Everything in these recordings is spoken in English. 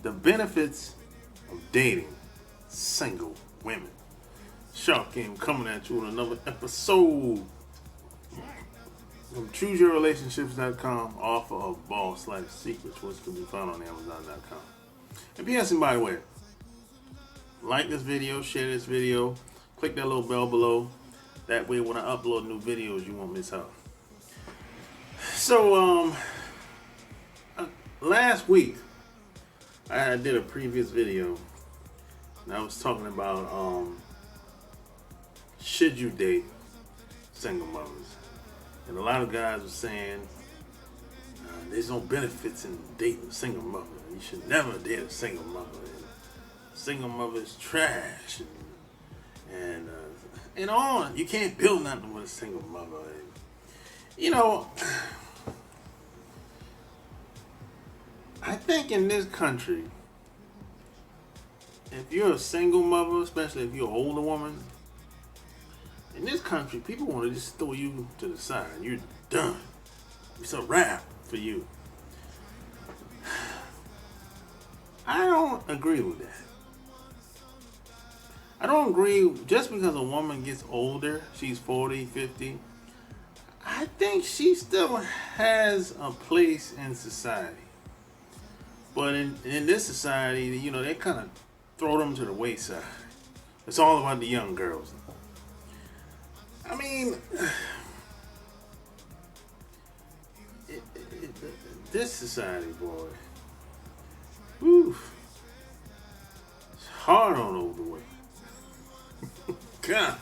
the benefits of dating single women. Shark Game coming at you with another episode from ChooseYourRelationships.com, author of Boss Life Secrets, which can be found on Amazon.com. And P.S. and by the way, like this video, share this video, click that little bell below. That way when I upload new videos, you won't miss out. So, last week, I did a previous video, and I was talking about, should you date single mothers? And a lot of guys were saying, there's no benefits in dating a single mother. You should never date a single mother. And single mother is trash. And on. You can't build nothing with a single mother. And, you know, I think in this country, if you're a single mother, especially if you're an older woman, in this country, people want to just throw you to the side. You're done. It's a wrap for you. I don't agree with that. I don't agree just because a woman gets older, she's 40, 50, I think she still has a place in society. But in this society, you know, they kind of throw them to the wayside. It's all about the young girls. I mean, this society, boy, whew, it's hard on older women. God,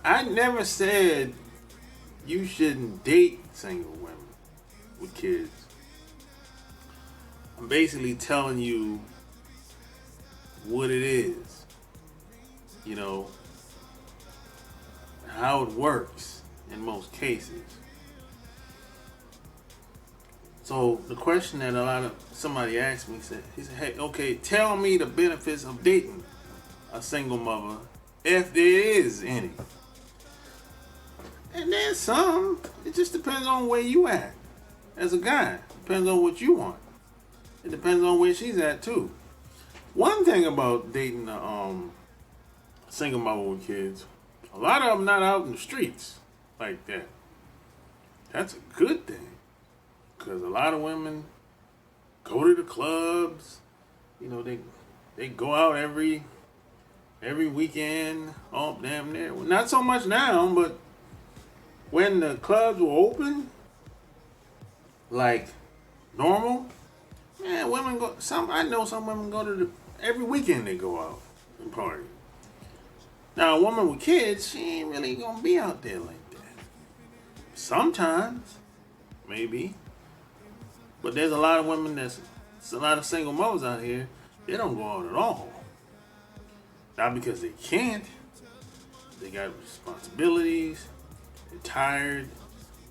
I never said you shouldn't date single women with kids. I'm basically telling you what it is, you know, how it works in most cases. So the question that somebody asked me, he said, hey, okay, tell me the benefits of dating a single mother, if there is any. And there's some. It just depends on where you at as a guy. Depends on what you want. It depends on where she's at too. One thing about dating a single mother with kids, a lot of them not out in the streets like that. That's a good thing. Because a lot of women go to the clubs. You know, they go out every weekend. Oh, damn near. Well, not so much now, but when the clubs were open, like normal, man, women go. I know some women go to every weekend they go out and party. Now, a woman with kids, she ain't really gonna be out there like that. Sometimes, maybe. But there's a lot of women there's a lot of single mothers out here, they don't go out at all. Not because they can't. They got responsibilities, they're tired,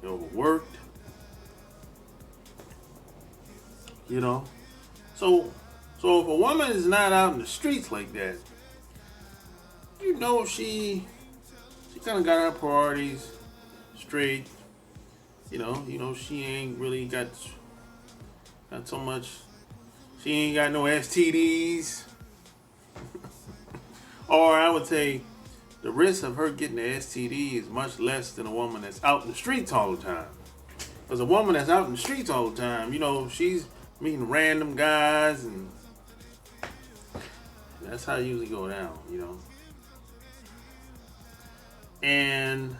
they're overworked. You know? So if a woman is not out in the streets like that, you know she kind of got her priorities straight. You know she ain't really got so much. She ain't got no STDs. Or I would say the risk of her getting the STD is much less than a woman that's out in the streets all the time. Because a woman that's out in the streets all the time, you know, she's meeting random guys, and that's how it usually go down, you know. And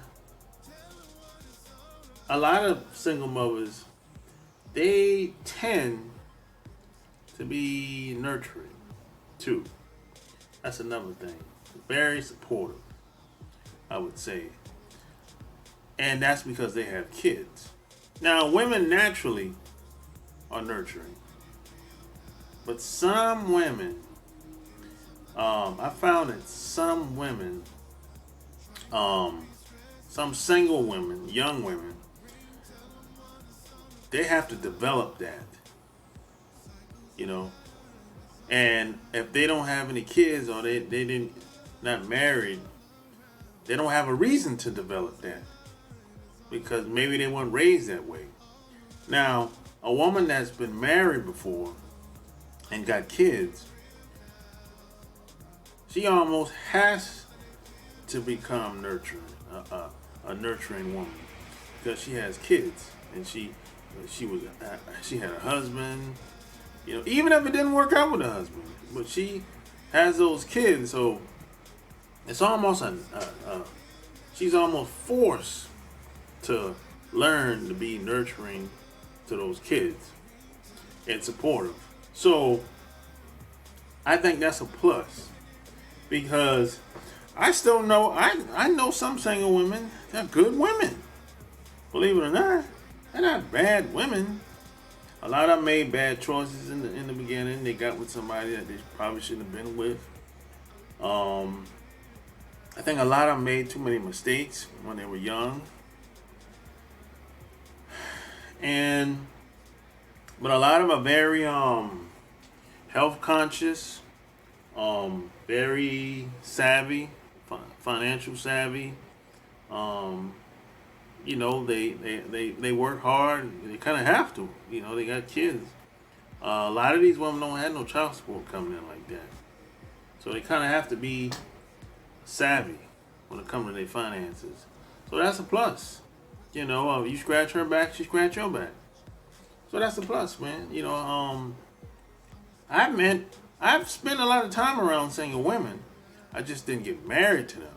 a lot of single mothers, they tend to be nurturing too. That's another thing. Very supportive, I would say. And that's because they have kids. Now, women naturally are nurturing. But some women, I found that some women, some single women, young women, they have to develop that, you know. And if they don't have any kids or they not married, they don't have a reason to develop that because maybe they weren't raised that way. Now, a woman that's been married before, and got kids, she almost has to become nurturing, a nurturing woman, because she has kids and she had a husband. You know, even if it didn't work out with her husband, but she has those kids, so it's almost she's almost forced to learn to be nurturing to those kids and supportive. So I think that's a plus, because I still know I know some single women. They're good women. Believe it or not, they're not bad women. A lot of them made bad choices in the beginning. They got with somebody that they probably shouldn't have been with. I think a lot of them made too many mistakes when they were young. And but a lot of them are very health conscious, very savvy, financial savvy. Um, you know, they work hard. They kind of have to. You know, they got kids. A lot of these women don't have no child support coming in like that, so they kind of have to be savvy when it comes to their finances. So that's a plus. You know, you scratch her back, she scratch your back. So that's a plus, man. You know, I've spent a lot of time around single women. I just didn't get married to them.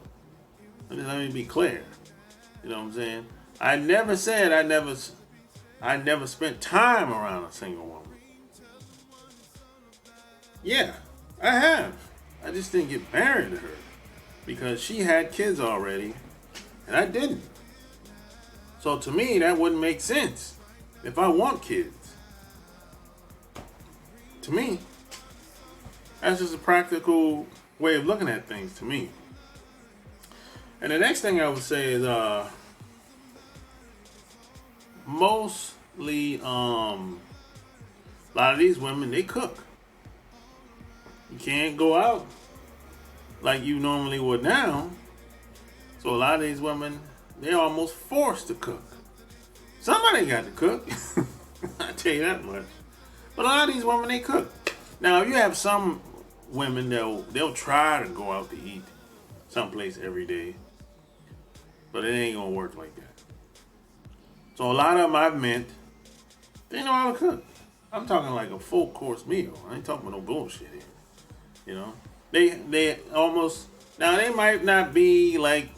Let me be clear. You know what I'm saying? I never said I never spent time around a single woman. Yeah, I have. I just didn't get married to her because she had kids already and I didn't. So to me, that wouldn't make sense if I want kids. To me, that's just a practical way of looking at things to me. And the next thing I would say is mostly a lot of these women, they cook. You can't go out like you normally would now. So a lot of these women, they're almost forced to cook. Somebody got to cook. I tell you that much. But a lot of these women, they cook. Now, you have some women, they'll try to go out to eat someplace every day, but it ain't gonna work like that. So a lot of them I've met, they know how to cook. I'm talking like a full course meal. I ain't talking about no bullshit here. You know, they almost, now they might not be like,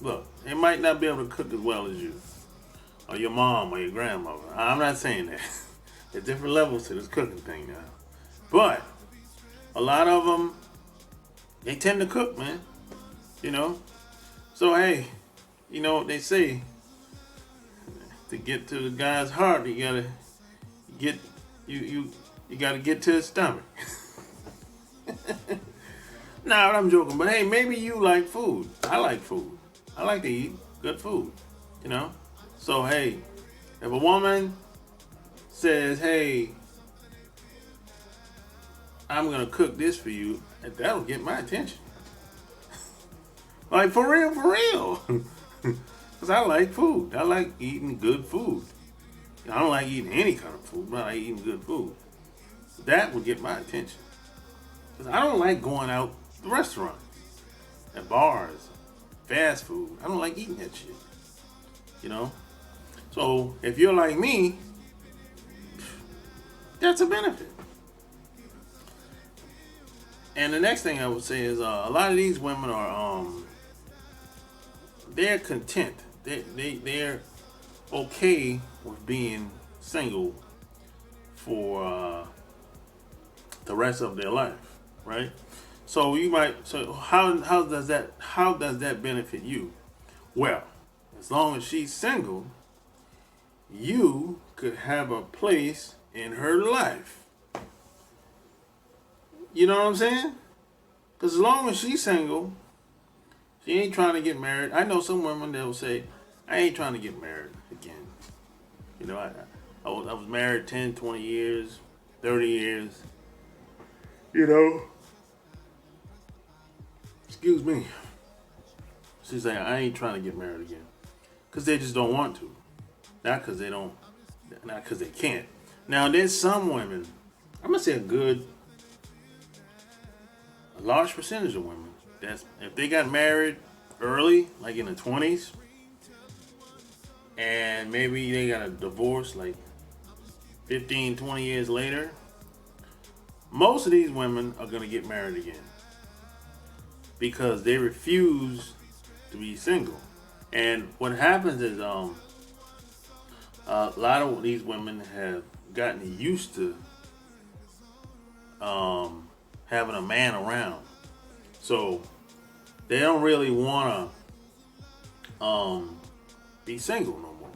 look, they might not be able to cook as well as you or your mom or your grandmother. I'm not saying that. There's different levels to this cooking thing now, but a lot of them, they tend to cook, man. You know, so hey, you know what they say, to get to the guy's heart, you gotta get you gotta get to his stomach. Nah, I'm joking, but hey, maybe you like food. I like food. I like to eat good food, you know? So hey, if a woman says, hey, I'm gonna cook this for you, that'll get my attention. Like for real. Because I like food. I like eating good food. I don't like eating any kind of food, but I like eating good food. That would get my attention. Because I don't like going out to restaurants, at bars, fast food. I don't like eating that shit. You know? So if you're like me, that's a benefit. And the next thing I would say is a lot of these women are they're content. They're okay with being single for the rest of their life, right? So you might. So how does that benefit you? Well, as long as she's single, you could have a place in her life. You know what I'm saying? Because as long as she's single, she ain't trying to get married. I know some women that will say, I ain't trying to get married again. You know, I was married 10, 20 years, 30 years. You know? Excuse me. She's like, I ain't trying to get married again. Because they just don't want to. Not because they can't. Now, there's some women, I'm going to say a good large percentage of women, that's if they got married early, like in the 20s, and maybe they got a divorce like 15, 20 years later, most of these women are going to get married again because they refuse to be single. And what happens is a lot of these women have gotten used to having a man around, so they don't really want to be single no more.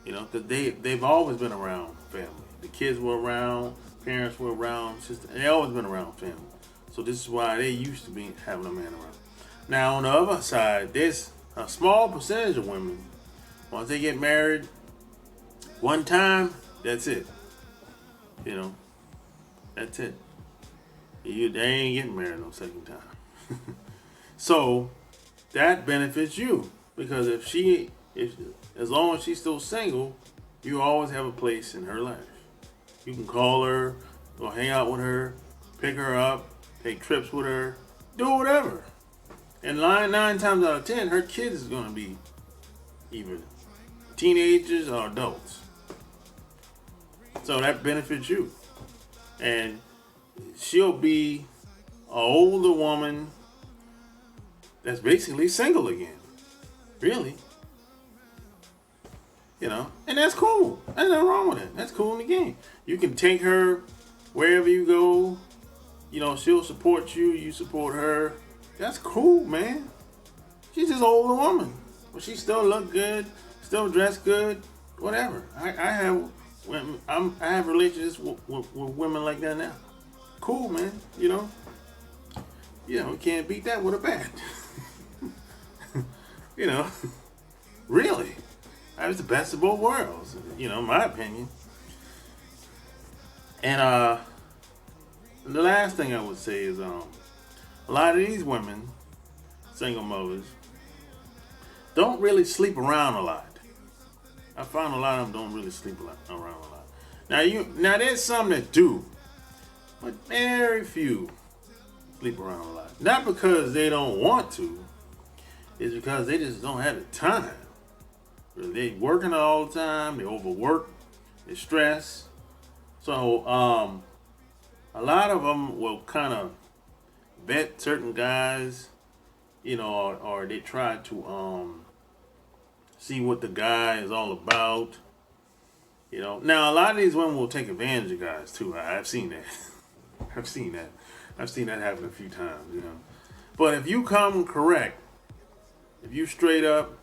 You know, because they've always been around family. The kids were around, parents were around, they always been around family. So this is why they used to be having a man around. Now on the other side, there's a small percentage of women, once they get married one time, that's it. You know, that's it. They ain't getting married no second time. So that benefits you because if as long as she's still single, you always have a place in her life. You can call her, go hang out with her, pick her up, take trips with her, do whatever. And nine times out of 10, her kids is gonna be either teenagers or adults. So that benefits you. And she'll be an older woman that's basically single again. Really. You know, and that's cool. There's nothing wrong with it. That's cool in the game. You can take her wherever you go. You know, she'll support you. You support her. That's cool, man. She's just an older woman, but she still look good, still dress good, whatever. I have relationships with women like that now. Cool, man. You know, we can't beat that with a bat. You know, really. That was the best of both worlds, you know, in my opinion. And the last thing I would say is a lot of these women, single mothers, don't really sleep around a lot. I found a lot of them don't really sleep around a lot. Now there's some that do, but very few sleep around a lot. Not because they don't want to, it's because they just don't have the time. They working all the time. They overwork. They stress. So a lot of them will kind of vet certain guys, you know, or they try to see what the guy is all about. You know, now a lot of these women will take advantage of guys too. I've seen that. I've seen that happen a few times. You know, but if you come correct, if you straight up.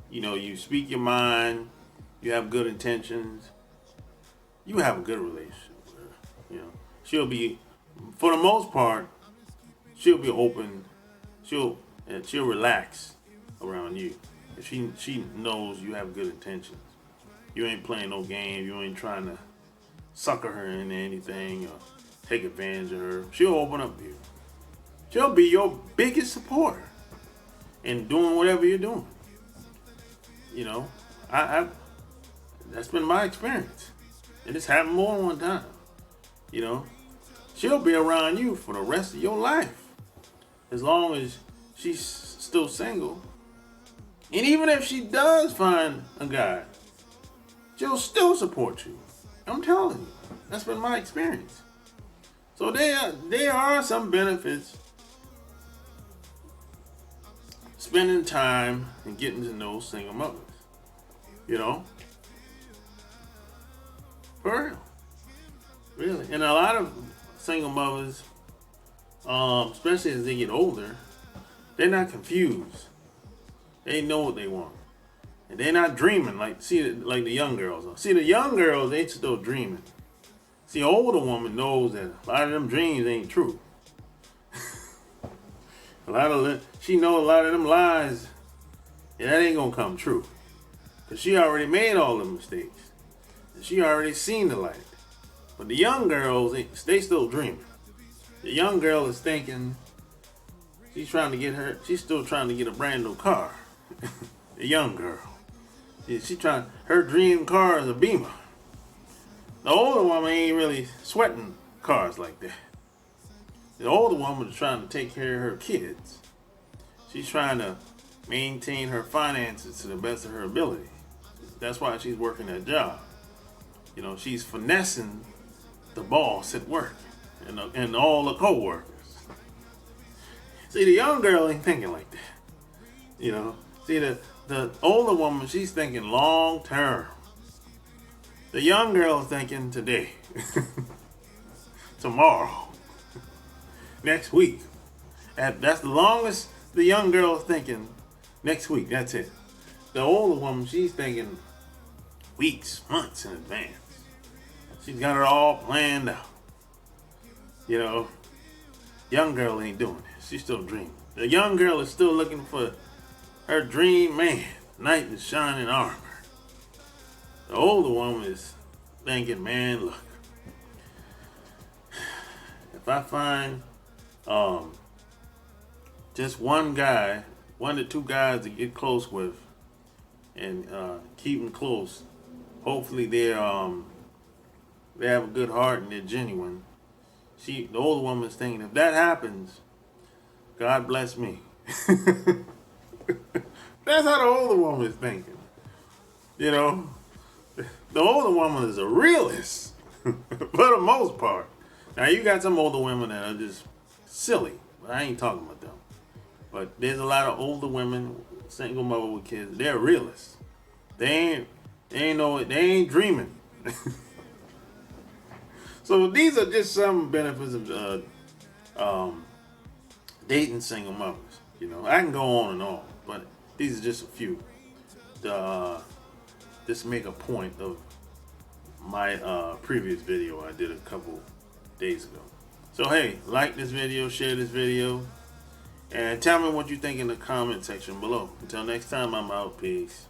You know, you speak your mind, you have good intentions, you have a good relationship with her. You know, she'll be, for the most part, she'll be open, she'll relax around you. If she knows you have good intentions. You ain't playing no game, you ain't trying to sucker her into anything or take advantage of her. She'll open up to you. She'll be your biggest supporter in doing whatever you're doing. You know, I that's been my experience. And it's happened more than one time. You know, she'll be around you for the rest of your life. As long as she's still single. And even if she does find a guy, she'll still support you. I'm telling you. That's been my experience. So there are some benefits spending time and getting to know single mothers. You know? For real. Really. And a lot of single mothers, especially as they get older, they're not confused. They know what they want. And they're not dreaming like the young girls are. See, the young girls, they still dreaming. See, an older woman knows that a lot of them dreams ain't true. She knows a lot of them lies, and that ain't gonna come true. Cause she already made all the mistakes. And she already seen the light. But the young girls, they still dreaming. The young girl is thinking she's still trying to get a brand new car. The young girl. Her dream car is a Beamer. The older woman ain't really sweating cars like that. The older woman is trying to take care of her kids. She's trying to maintain her finances to the best of her ability. That's why she's working that job. You know, she's finessing the boss at work and all the co-workers. See, the young girl ain't thinking like that. You know, see, the older woman, she's thinking long term. The young girl is thinking today, tomorrow, next week. That's the longest the young girl is thinking. Next week, that's it. The older woman, she's thinking weeks, months in advance. She's got it all planned out. You know, young girl ain't doing this. She's still dreaming. The young girl is still looking for her dream man, knight in shining armor. The older woman is thinking, man, look, if I find just one guy, 1 to 2 guys to get close with and keep them close, hopefully they have a good heart and they're genuine. The older woman is thinking, if that happens, God bless me. That's how the older woman is thinking. You know, the older woman is a realist for the most part. Now, you got some older women that are just silly, but I ain't talking about them. But there's a lot of older women, single mother with kids, they're realists. They ain't dreaming. So these are just some benefits of dating single mothers. You know, I can go on and on, but these are just a few. Just make a point of my previous video I did a couple days ago. So hey, like this video, share this video, and tell me what you think in the comment section below. Until next time, I'm out. Peace.